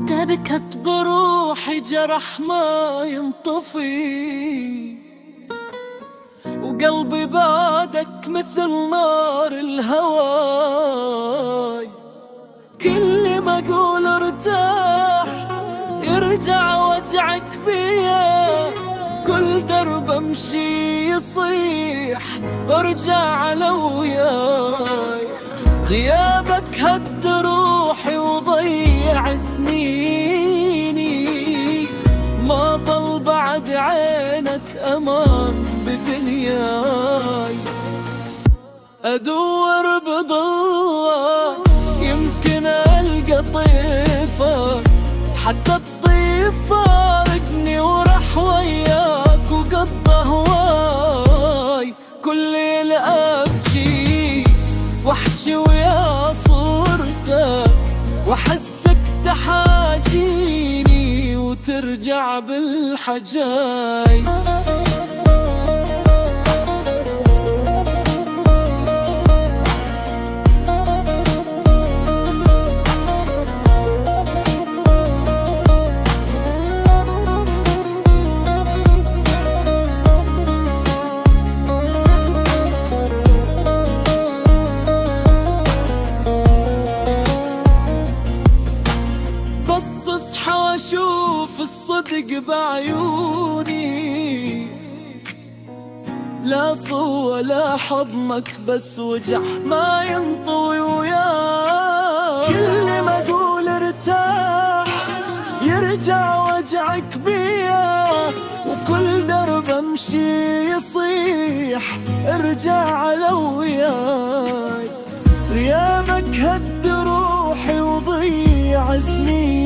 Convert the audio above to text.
تبكت بروحي جرح ما ينطفي، وقلبي بعدك مثل نار الهواي. كل ما اقول ارتاح يرجع وجعك بيا، كل درب امشي يصيح ارجع على وياي. غيابك هد روحي وضيع سنيني، ما ضل بعد عينك امان بدنياي. ادور بضلك يمكن القى طيفك، حتى الطيف فارقني وراح وياك وقضى هواي. كل ليلة ابكي واحكي ويا صورتك، واحسك تحاجيني وترجع بالحجاي. بس اصحى واشوف الصدق بعيوني، لا صو ولا حضنك بس وجع ما ينطوي وياك. كل ما اقول ارتاح يرجع وجعك بيا، وكل درب امشي يصيح ارجع على وياي. غيابك هد روحي وضيع سنين،